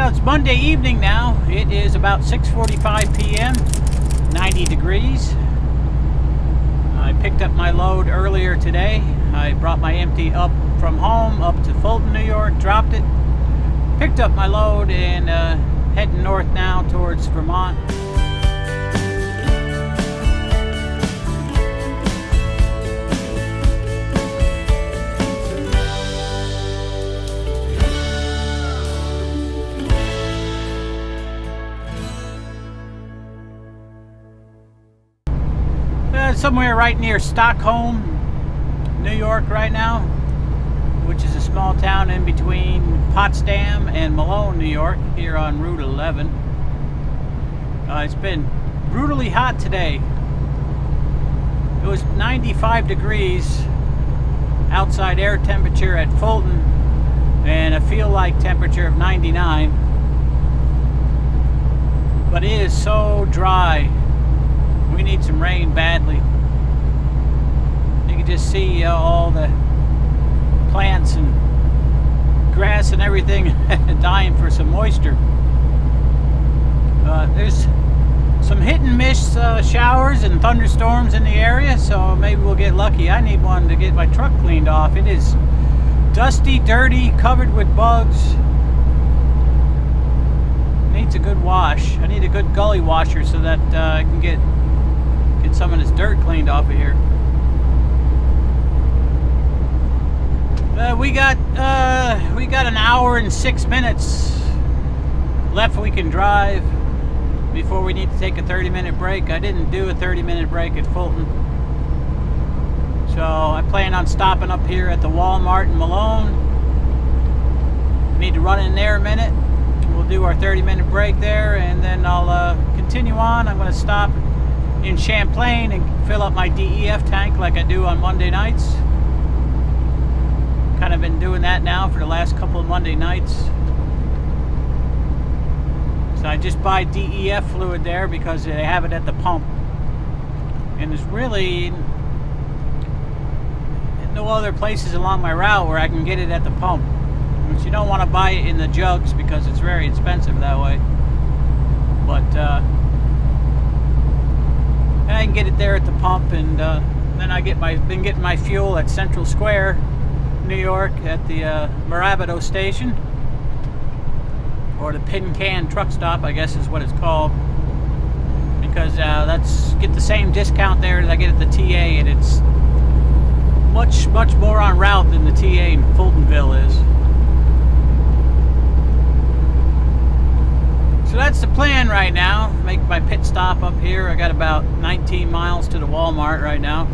Well, it's Monday evening now. It is about 6:45 p.m., 90 degrees. I picked up my load earlier today. I brought my empty up from home up to Fulton, New York, dropped it, picked up my load, and heading north now towards Vermont. Somewhere right near Stockholm, New York right now, which is a small town in between Potsdam and Malone, New York, here on Route 11. It's been brutally hot today. It was 95 degrees outside air temperature at Fulton and a feel-like temperature of 99. But it is so dry. We need some rain badly. You can just see all the plants and grass and everything dying for some moisture. There's some hit and miss showers and thunderstorms in the area, so maybe we'll get lucky. I need one to get my truck cleaned off. It is dusty, dirty, covered with bugs. Needs a good wash. I need a good gully washer so that I can get some of this dirt cleaned off of here. We got an hour and 6 minutes left we can drive before we need to take a 30-minute break. I didn't do a 30-minute break at Fulton, so I plan on stopping up here at the Walmart in Malone. Need to run in there a minute. We'll do our 30-minute break there, and then I'll continue on. I'm going to stop in Champlain and fill up my DEF tank like I do on Monday nights. Kind of been doing that now for the last couple of Monday nights. So I just buy DEF fluid there because they have it at the pump. And there's really no other places along my route where I can get it at the pump. But you don't want to buy it in the jugs because it's very expensive that way. But I can get it there at the pump, and then been getting my fuel at Central Square, New York, at the Marabito station, or the Pin Can truck stop, I guess is what it's called, because that's get the same discount there that I get at the TA, and it's much more on route than the TA in Fultonville is. So that's the plan right now. Make my pit stop up here. I got about 19 miles to the Walmart right now.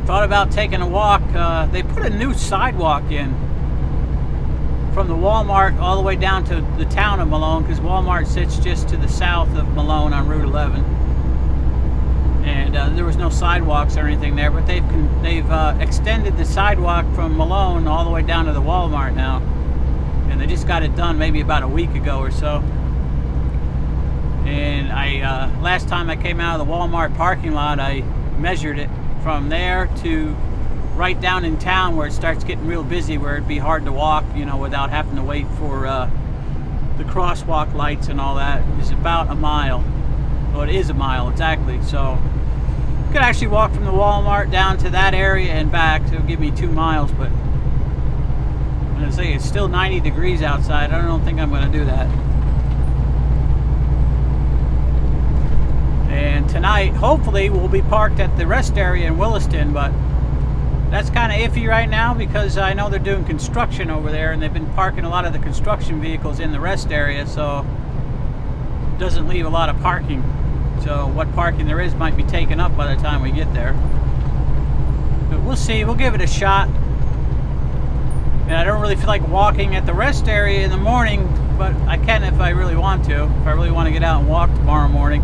Thought about taking a walk. They put a new sidewalk in from the Walmart all the way down to the town of Malone, because Walmart sits just to the south of Malone on Route 11. And there was no sidewalks or anything there, but they've extended the sidewalk from Malone all the way down to the Walmart now. And they just got it done maybe about a week ago or so. And last time I came out of the Walmart parking lot, I measured it from there to right down in town where it starts getting real busy, where it'd be hard to walk, without having to wait for the crosswalk lights and all that. It's about a mile. Well, it is a mile exactly. So you could actually walk from the Walmart down to that area and back. So it'll give me 2 miles, but I'm going to say it's still 90 degrees outside. I don't think I'm going to do that. And tonight, hopefully, we'll be parked at the rest area in Williston, but that's kind of iffy right now because I know they're doing construction over there, and they've been parking a lot of the construction vehicles in the rest area, so it doesn't leave a lot of parking. So what parking there is might be taken up by the time we get there. But we'll see. We'll give it a shot. And I don't really feel like walking at the rest area in the morning, but I can if I really want to. If I really want to get out and walk tomorrow morning.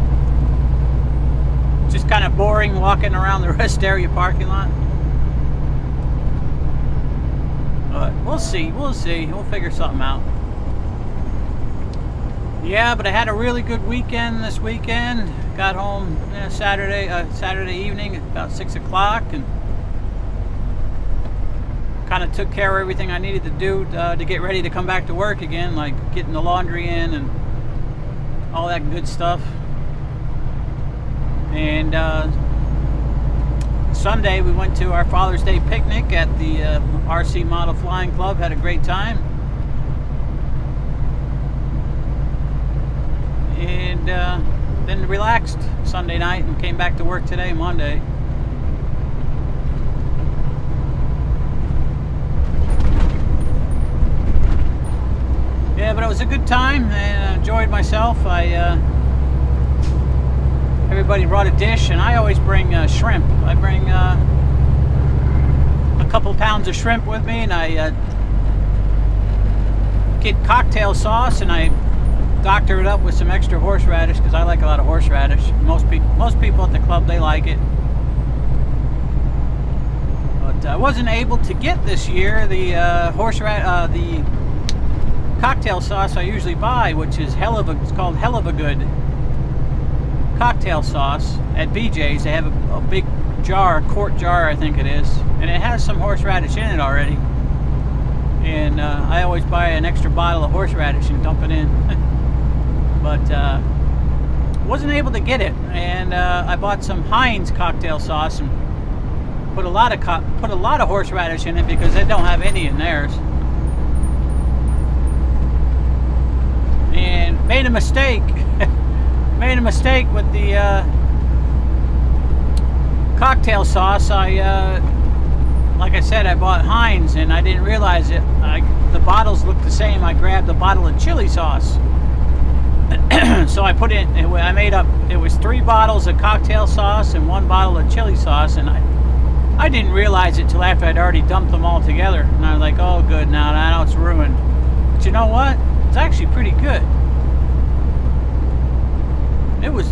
It's just kind of boring walking around the rest area parking lot. But we'll see. We'll figure something out. Yeah, but I had a really good weekend this weekend. Got home Saturday evening at about 6 o'clock and kind of took care of everything I needed to do to get ready to come back to work again, like getting the laundry in and all that good stuff. And Sunday we went to our Father's Day picnic at the RC Model Flying Club. Had a great time. And then relaxed Sunday night and came back to work today, Monday. Yeah, but it was a good time and I enjoyed myself. Everybody brought a dish, and I always bring shrimp. I bring a couple pounds of shrimp with me, and I get cocktail sauce, and I doctor it up with some extra horseradish because I like a lot of horseradish. Most people at the club, they like it. But I wasn't able to get this year the the cocktail sauce I usually buy, which is it's called Hell of a Good cocktail sauce at BJ's. They have a big jar, a quart jar I think it is, and it has some horseradish in it already. And I always buy an extra bottle of horseradish and dump it in. But wasn't able to get it, and I bought some Heinz cocktail sauce and put a lot of horseradish in it because they don't have any in theirs. And made a mistake. Made a mistake with the cocktail sauce. Like I said, I bought Heinz and I didn't realize it. The bottles looked the same. I grabbed a bottle of chili sauce. So I put I made up, it was 3 bottles of cocktail sauce and 1 bottle of chili sauce, and I didn't realize it till after I'd already dumped them all together. And I was like, oh good, now it's ruined. But you know what? It's actually pretty good. It was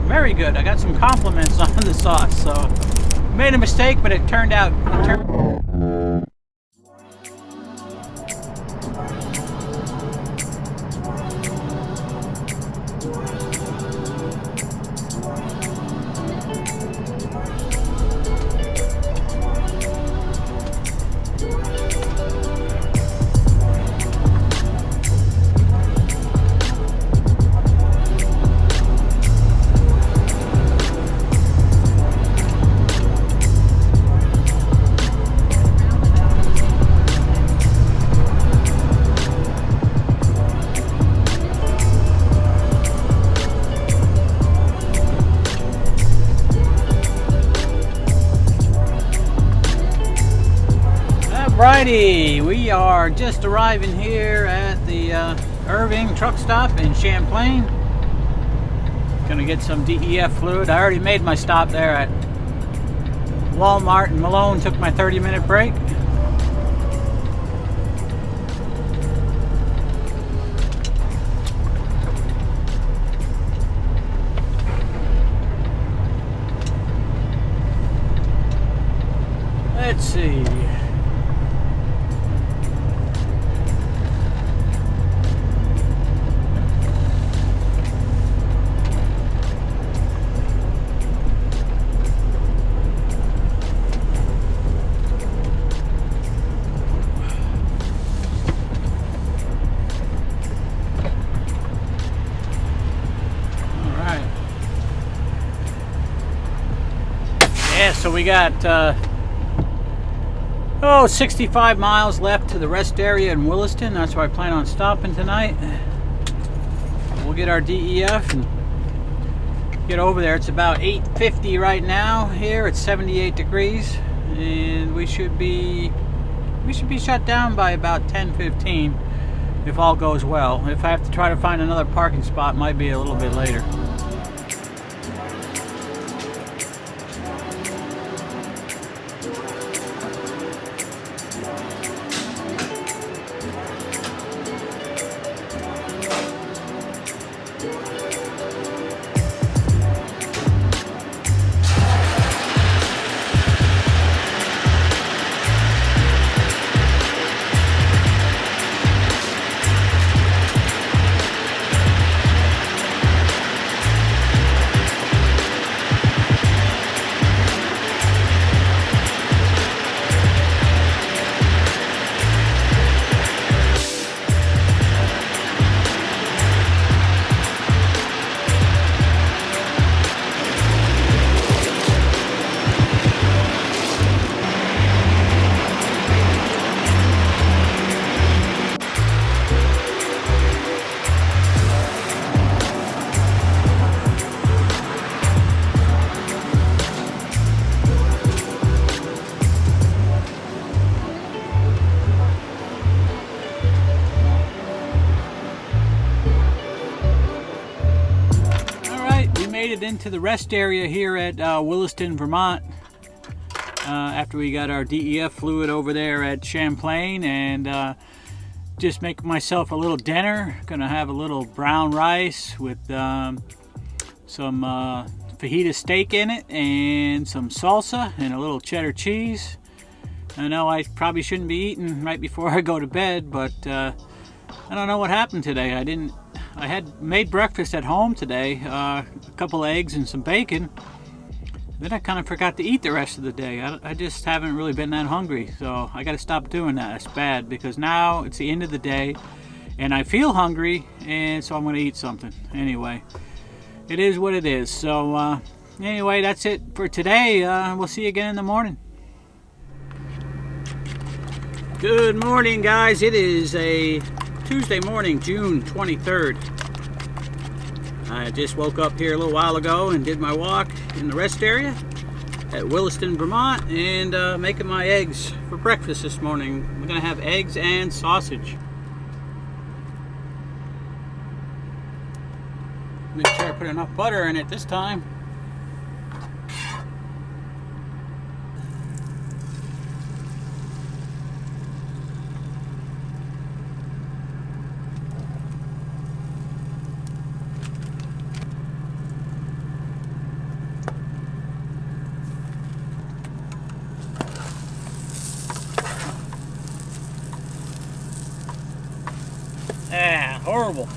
very good. I got some compliments on the sauce, so made a mistake, but it turned out. Alrighty, we are just arriving here at the Irving truck stop in Champlain. Gonna get some DEF fluid. I already made my stop there at Walmart in Malone. Took my 30-minute break. Let's see. So we got 65 miles left to the rest area in Williston. That's where I plan on stopping tonight. We'll get our DEF and get over there. It's about 8:50 right now here. It's 78 degrees, and we should be shut down by about 10:15 if all goes well. If I have to try to find another parking spot, it might be a little bit later. it into the rest area here at Williston, Vermont. After we got our DEF fluid over there at Champlain, and just make myself a little dinner. Gonna have a little brown rice with some fajita steak in it and some salsa and a little cheddar cheese. I know I probably shouldn't be eating right before I go to bed, but I don't know what happened today. I had made breakfast at home today, a couple eggs and some bacon. Then I kind of forgot to eat the rest of the day. I just haven't really been that hungry, so I got to stop doing that. It's bad because now it's the end of the day and I feel hungry, and so I'm going to eat something. Anyway, it is what it is. So anyway, that's it for today. We'll see you again in the morning. Good morning, guys. It is a Tuesday morning, June 23rd. I just woke up here a little while ago and did my walk in the rest area at Williston, Vermont, and making my eggs for breakfast this morning. We're gonna have eggs and sausage. Make sure I put enough butter in it this time. Ah, horrible.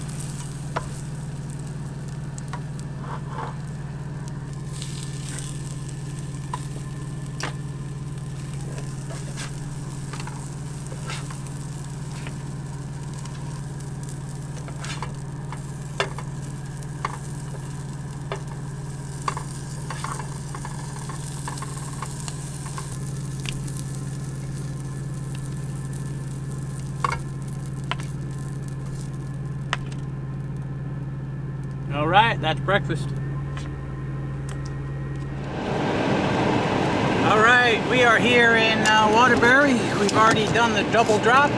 All right, that's breakfast. All right, we are here in Waterbury. We've already done the double drop,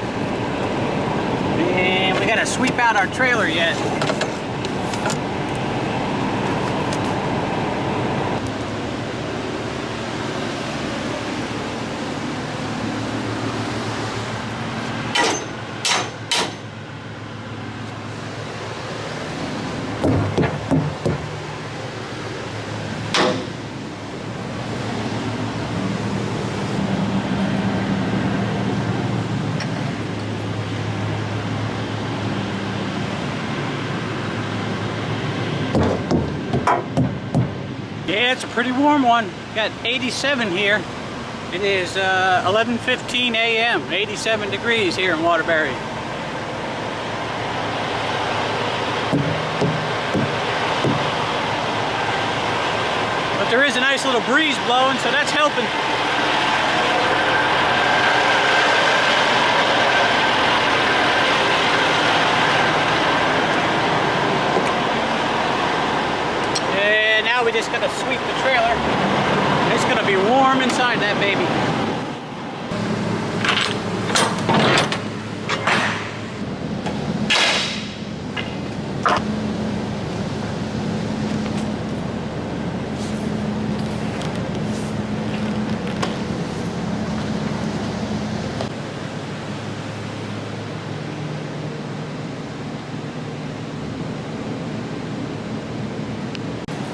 and we got to sweep out our trailer yet. Yeah, it's a pretty warm one. Got 87 here. It is 11:15 a.m. 87 degrees here in Waterbury. But there is a nice little breeze blowing, so that's helping. Now we just gotta sweep the trailer. It's gonna be warm inside that baby.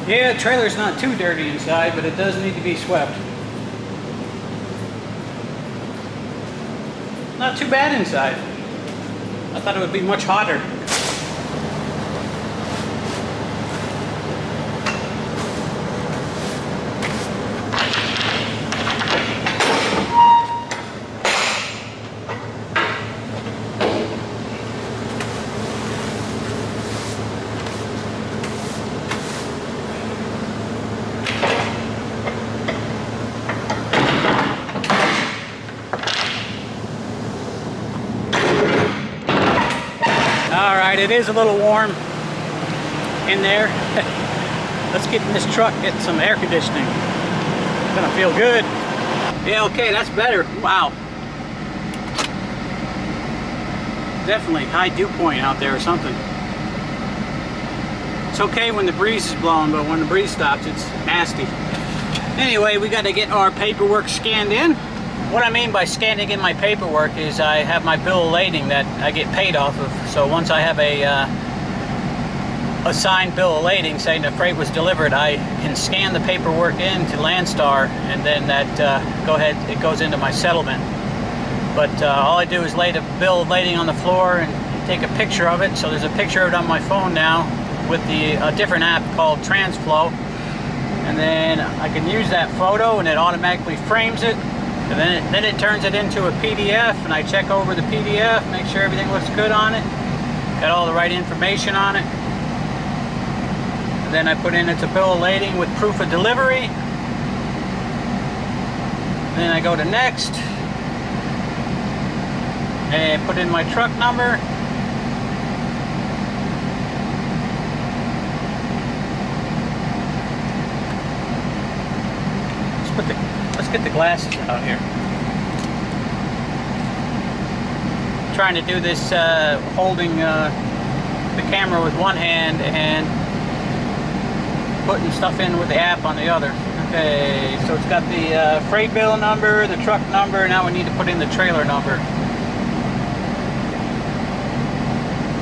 Yeah, the trailer's not too dirty inside, but it does need to be swept. Not too bad inside. I thought it would be much hotter. Alright, it is a little warm in there. Let's get in this truck, get some air conditioning. It's gonna feel good. Yeah, okay, that's better. Wow. Definitely high dew point out there or something. It's okay when the breeze is blowing, but when the breeze stops, it's nasty. Anyway, we got to get our paperwork scanned in. What I mean by scanning in my paperwork is I have my bill of lading that I get paid off of. So once I have a signed bill of lading saying the freight was delivered, I can scan the paperwork in to Landstar, and then that it goes into my settlement. But all I do is lay the bill of lading on the floor and take a picture of it. So there's a picture of it on my phone now with a different app called TransFlow, and then I can use that photo and it automatically frames it, and then it turns it into a PDF, and I check over the PDF, make sure everything looks good on it, got all the right information on it. And then I put in it's a bill of lading with proof of delivery. Then I go to next and put in my truck number. Let's get the glasses out here. I'm trying to do this holding the camera with one hand and putting stuff in with the app on the other. Okay, so it's got the freight bill number, the truck number, now we need to put in the trailer number.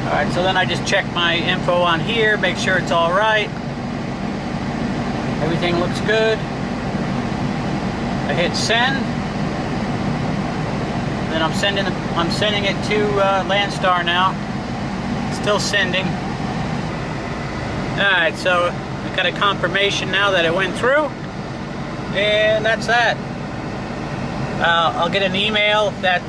Alright, so then I just check my info on here, make sure it's alright. Everything looks good. I hit send. Then I'm sending it to Landstar now. Still sending. Alright, so I got a confirmation now that it went through, and that's that. I'll get an email that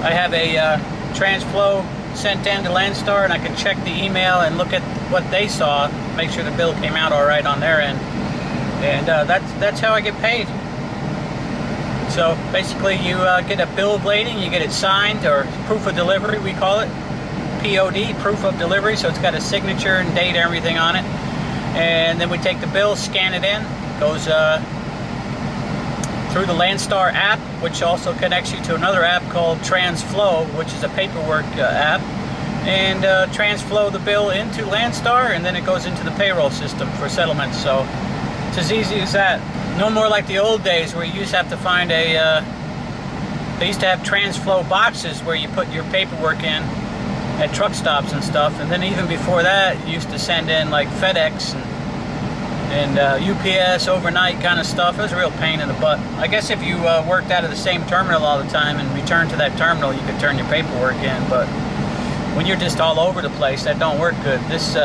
I have a TransFlow sent in to Landstar, and I can check the email and look at what they saw, make sure the bill came out all right on their end, and that's how I get paid. So basically, you get a bill of lading, you get it signed, or proof of delivery we call it. POD, proof of delivery, so it's got a signature and date and everything on it. And then we take the bill, scan it in, goes through the Landstar app, which also connects you to another app called TransFlow, which is a paperwork app, and TransFlow the bill into Landstar, and then it goes into the payroll system for settlement. So it's as easy as that. No more like the old days where you used to have to find they used to have TransFlow boxes where you put your paperwork in at truck stops and stuff, and then even before that you used to send in like FedEx and UPS overnight kind of stuff. It was a real pain in the butt. I guess if you worked out of the same terminal all the time and returned to that terminal, you could turn your paperwork in, but when you're just all over the place, that don't work good. These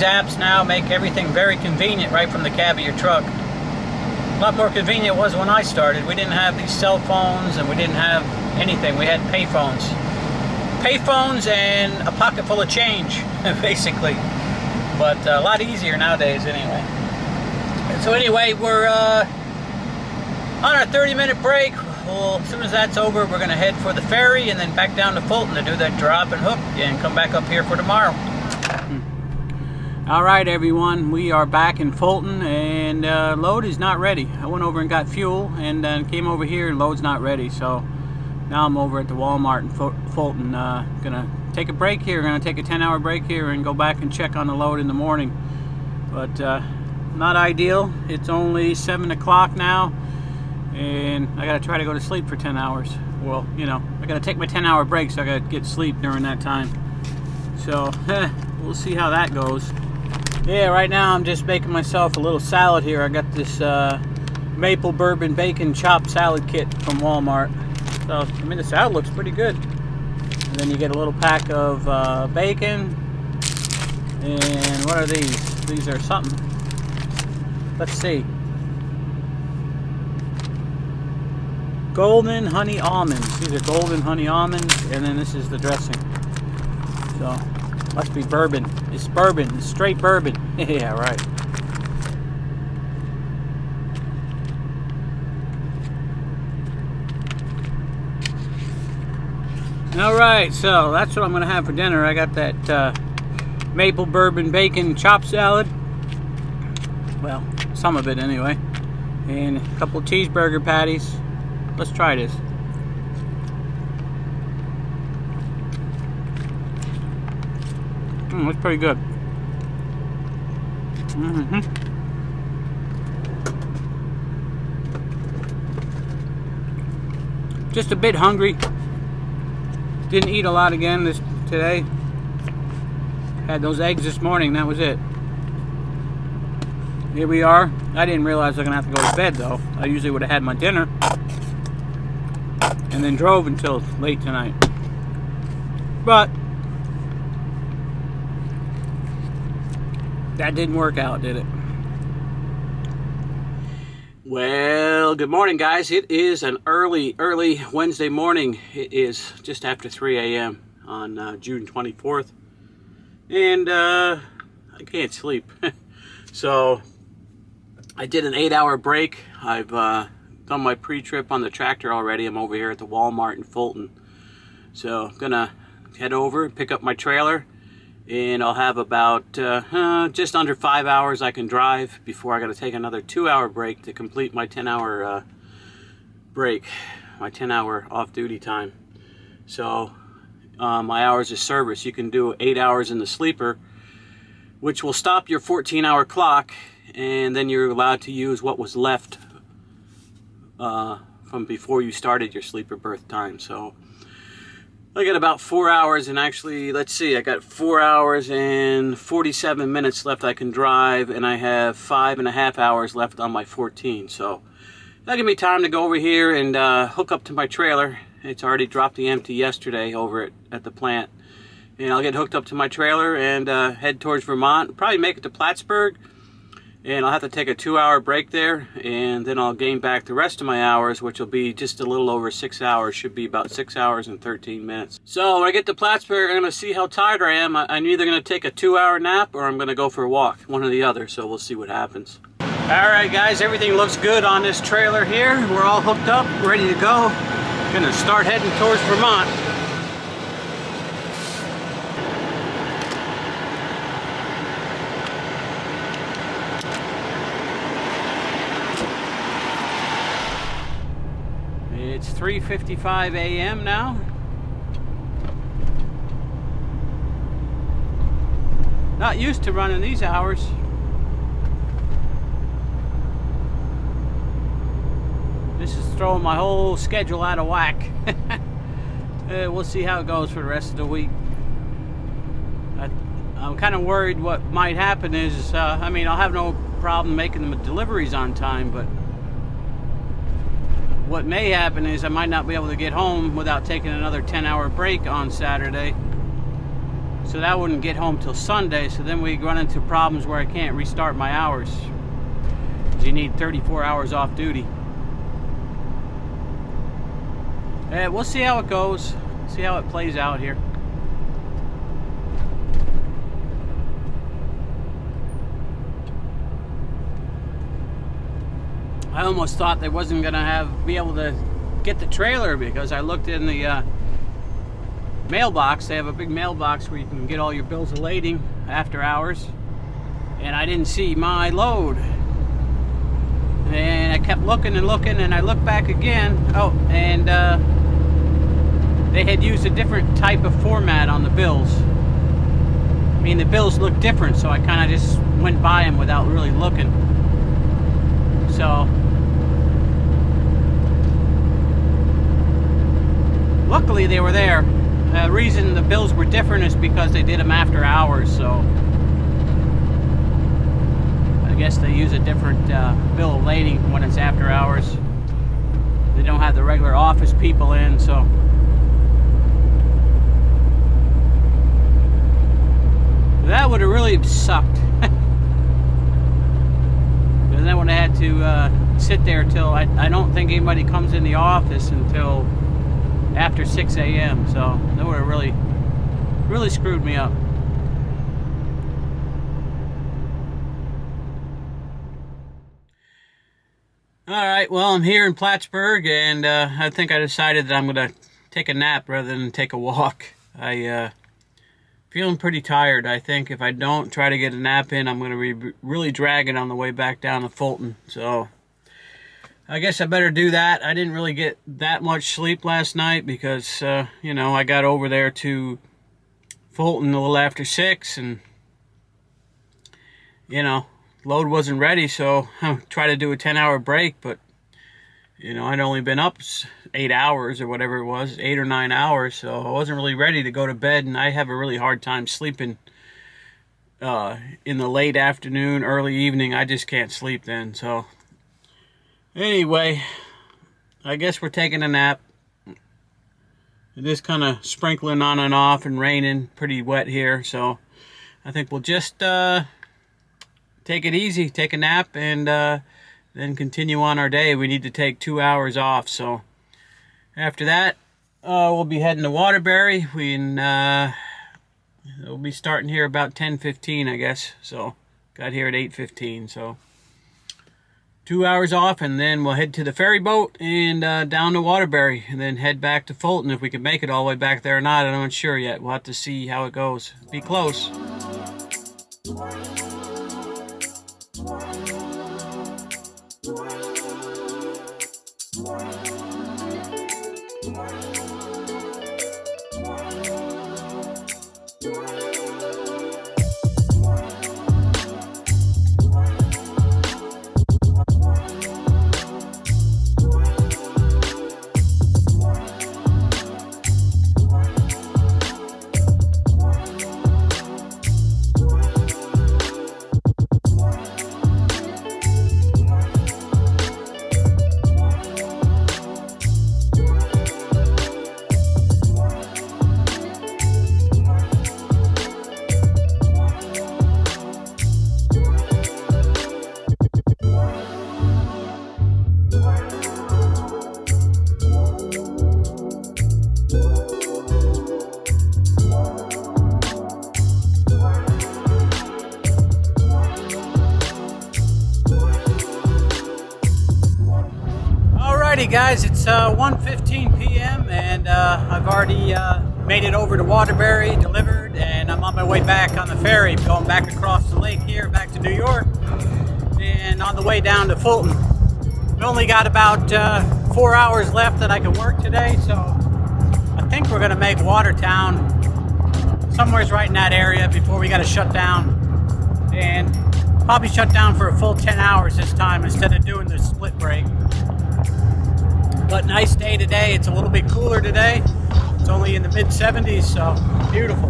apps now make everything very convenient right from the cab of your truck. A lot more convenient it was when I started. We didn't have these cell phones, and we didn't have anything. We had payphones. Payphones and a pocket full of change, basically. But a lot easier nowadays anyway. So anyway, we're on our 30-minute break. Well, as soon as that's over, we're going to head for the ferry and then back down to Fulton to do that drop and hook and come back up here for tomorrow. Alright everyone, we are back in Fulton, and load is not ready. I went over and got fuel and then came over here and load's not ready. So now I'm over at the Walmart in Fulton. Gonna take a break here. Gonna take a 10-hour break here and go back and check on the load in the morning. But not ideal. It's only 7 o'clock now, and I gotta try to go to sleep for 10 hours. Well, you know, I gotta take my 10-hour break, so I gotta get sleep during that time. So we'll see how that goes. Yeah, right now I'm just making myself a little salad here. I got this maple bourbon bacon chopped salad kit from Walmart. So, I mean, the salad looks pretty good. And then you get a little pack of bacon. And what are these? These are something. Let's see. Golden honey almonds. These are golden honey almonds. And then this is the dressing. So, must be bourbon. It's bourbon. It's straight bourbon. Yeah, right. Alright, so that's what I'm going to have for dinner. I got that maple bourbon bacon chopped salad. Well, some of it anyway. And a couple of cheeseburger patties. Let's try this. That's pretty good. Just a bit hungry. Didn't eat a lot again today. Had those eggs this morning, that was it. Here we are. I didn't realize I was gonna have to go to bed though. I usually would have had my dinner and then drove until late tonight. But that didn't work out, did it? Well, good morning, guys. It is an early Wednesday morning. It is just after 3 a.m. on June 24th. And I can't sleep. So I did an 8-hour break. I've done my pre-trip on the tractor already. I'm over here at the Walmart in Fulton. So I'm gonna head over and pick up my trailer, and I'll have about just under 5 hours I can drive before I gotta take another 2-hour break to complete my 10-hour break, my 10-hour off-duty time. So my hours of service, you can do 8 hours in the sleeper, which will stop your 14-hour clock, and then you're allowed to use what was left from before you started your sleeper berth time. So I got about 4 hours, and actually, let's see, I got 4 hours and 47 minutes left I can drive, and I have 5.5 hours left on my 14. So that'll give me time to go over here and hook up to my trailer. It's already dropped the empty yesterday over at the plant. And I'll get hooked up to my trailer and head towards Vermont. Probably make it to Plattsburgh. And I'll have to take a 2-hour break there. And then I'll gain back the rest of my hours, which will be just a little over 6 hours. Should be about 6 hours and 13 minutes. So when I get to Plattsburgh, I'm going to see how tired I am. I'm either going to take a 2-hour nap or I'm going to go for a walk. One or the other. So we'll see what happens. Alright guys, everything looks good on this trailer here. We're all hooked up, ready to go. Gonna start heading towards Vermont. It's 3:55 a.m. now. Not used to running these hours. This is throwing my whole schedule out of whack. We'll see how it goes for the rest of the week. I'm kind of worried what might happen is, I mean, I'll have no problem making the deliveries on time, but what may happen is I might not be able to get home without taking another 10-hour break on Saturday. So that wouldn't get home till Sunday, so then we run into problems where I can't restart my hours. You need 34 hours off duty. We'll see how it goes, see how it plays out here. I almost thought they wasn't gonna be able to get the trailer, because I looked in the mailbox. They have a big mailbox where you can get all your bills of lading after hours, and I didn't see my load. And I kept looking and looking, and I looked back again. Oh, and they had used a different type of format on the bills. I mean, the bills looked different, so I kind of just went by them without really looking. So luckily they were there. The reason the bills were different is because they did them after hours, so I guess they use a different bill of lading when it's after hours. They don't have the regular office people in, so that would have really sucked. Because then I would have had to sit there till I don't think anybody comes in the office until after 6 a.m. So that would have really screwed me up. Alright, well, I'm here in Plattsburgh, and I think I decided that I'm going to take a nap rather than take a walk. Feeling pretty tired. I think if I don't try to get a nap in, I'm going to be really dragging on the way back down to Fulton. So I guess I better do that. I didn't really get that much sleep last night because, you know, I got over there to Fulton a little after 6, and you know, load wasn't ready, so I tried to do a 10-hour break, but you know, I'd only been up 8 hours or whatever it was, 8 or 9 hours, so I wasn't really ready to go to bed, and I have a really hard time sleeping in the late afternoon, early evening. I just can't sleep then. So anyway, I guess we're taking a nap. It is kind of sprinkling on and off and raining, pretty wet here, so I think we'll just take it easy, take a nap, and then continue on our day. We need to take 2 hours off, so after that we'll be heading to Waterbury. We'll be starting here about 10:15, I guess. So got here at 8:15, so 2 hours off, and then we'll head to the ferry boat and down to Waterbury, and then head back to Fulton. If we can make it all the way back there or not, I'm not sure yet. We'll have to see how it goes. Be close. Alrighty guys, it's 1:15 p.m. and I've already made it over to Waterbury, delivered, and I'm on my way back on the ferry, going back across the lake here, back to New York, and on the way down to Fulton. We only got about 4 hours left that I can work today, so I think we're going to make Watertown, somewhere's right in that area before we got to shut down, and probably shut down for a full 10 hours this time instead of doing the split break. But nice day today. It's a little bit cooler today. It's only in the mid 70s, so beautiful.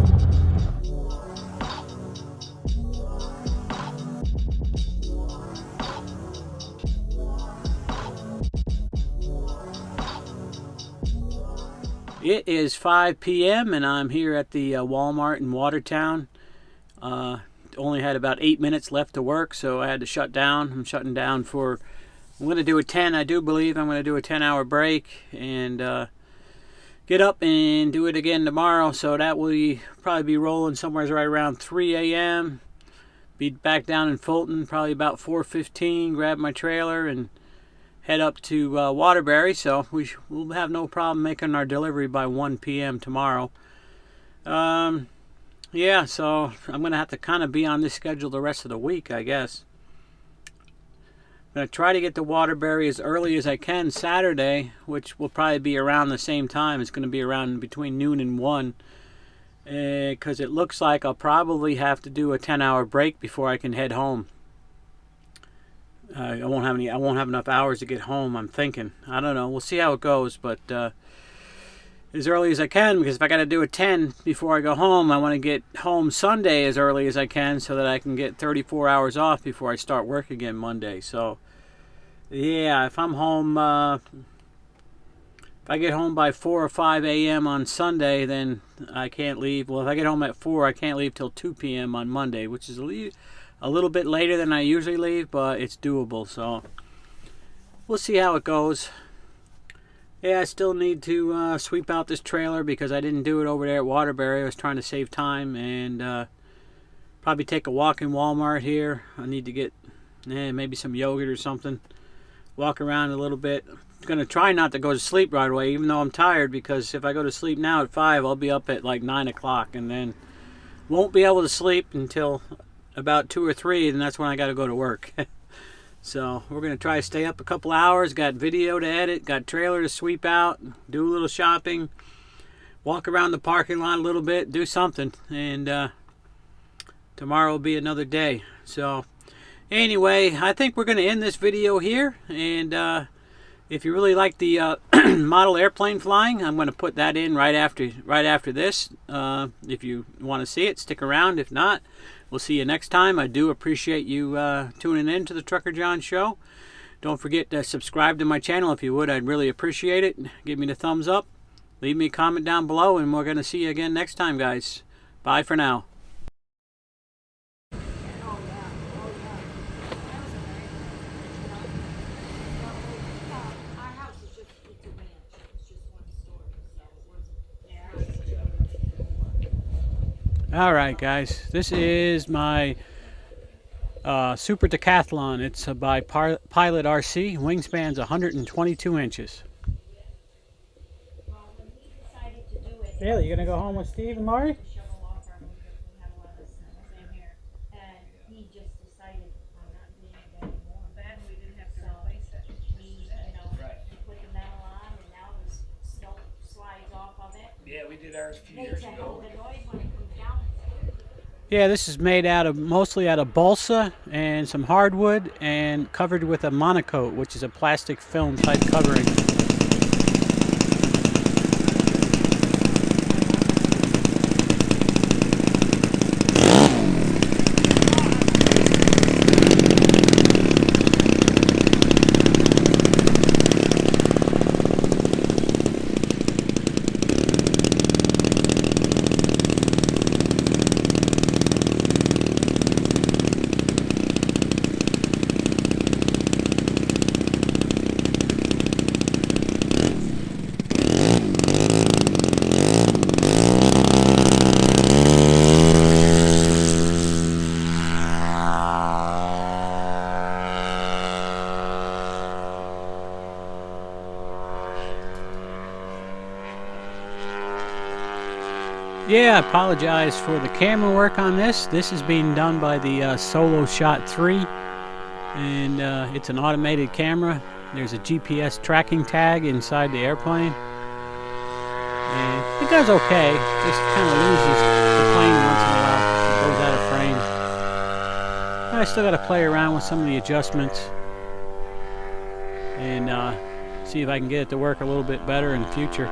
It is 5 p.m. and I'm here at the Walmart in Watertown. Only had about 8 minutes left to work, so I had to shut down. I'm shutting down for, I'm going to do a 10, I do believe I'm going to do a 10-hour break and get up and do it again tomorrow. So that will probably be rolling somewhere right around 3 a.m. Be back down in Fulton probably about 4:15, grab my trailer and head up to Waterbury. So we'll have no problem making our delivery by 1 p.m. tomorrow. Yeah, so I'm going to have to kind of be on this schedule the rest of the week, I guess. I'm going to try to get to Waterbury as early as I can Saturday, which will probably be around the same time. It's going to be around between noon and 1, because it looks like I'll probably have to do a 10-hour break before I can head home. I won't have enough hours to get home, I'm thinking. I don't know. We'll see how it goes, but as early as I can, because if I got to do a 10 before I go home, I want to get home Sunday as early as I can so that I can get 34 hours off before I start work again Monday. So yeah, if I'm home, if I get home by 4 or 5 a.m. on Sunday, then I can't leave. Well, if I get home at 4, I can't leave till 2 p.m. on Monday, which is a little bit later than I usually leave, but it's doable. So we'll see how it goes. Yeah, I still need to sweep out this trailer because I didn't do it over there at Waterbury. I was trying to save time, and probably take a walk in Walmart here. I need to get maybe some yogurt or something. Walk around a little bit. I'm going to try not to go to sleep right away, even though I'm tired, because if I go to sleep now at 5, I'll be up at like 9 o'clock, and then won't be able to sleep until about 2 or 3, and that's when I got to go to work. So we're going to try to stay up a couple hours. Got video to edit, got trailer to sweep out, do a little shopping. walk around the parking lot a little bit, do something, and tomorrow will be another day. So anyway, I think we're going to end this video here, and if you really like the model airplane flying, I'm going to put that in right after this. If you want to see it, stick around. If not, we'll see you next time. I do appreciate you tuning in to the Trucker John Show. Don't forget to subscribe to my channel if you would. I'd really appreciate it. Give me the thumbs up. Leave me a comment down below, and we're going to see you again next time, guys. Bye for now. Alright guys, this is my Super Decathlon. It's by Pilot RC. Wingspan's 122 inches. Really? You gonna go home with Steve and Laurie? Yeah, we did ours a few years ago. Yeah, this is made mostly out of balsa and some hardwood and covered with a monocoat, which is a plastic film type covering. Yeah, I apologize for the camera work on this. This is being done by the Solo Shot 3, and it's an automated camera. There's a GPS tracking tag inside the airplane, and it does okay. Just kind of loses the plane once in a while. It goes out of frame. I still got to play around with some of the adjustments and see if I can get it to work a little bit better in the future.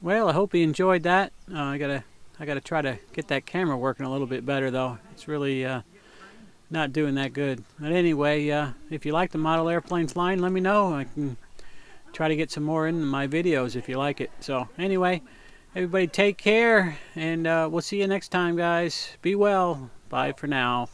Well, I hope you enjoyed that. I gotta try to get that camera working a little bit better though. It's really not doing that good. But anyway, if you like the model airplanes line, let me know. I can try to get some more in my videos if you like it. So anyway, everybody take care, and we'll see you next time, guys. Be well. Bye for now.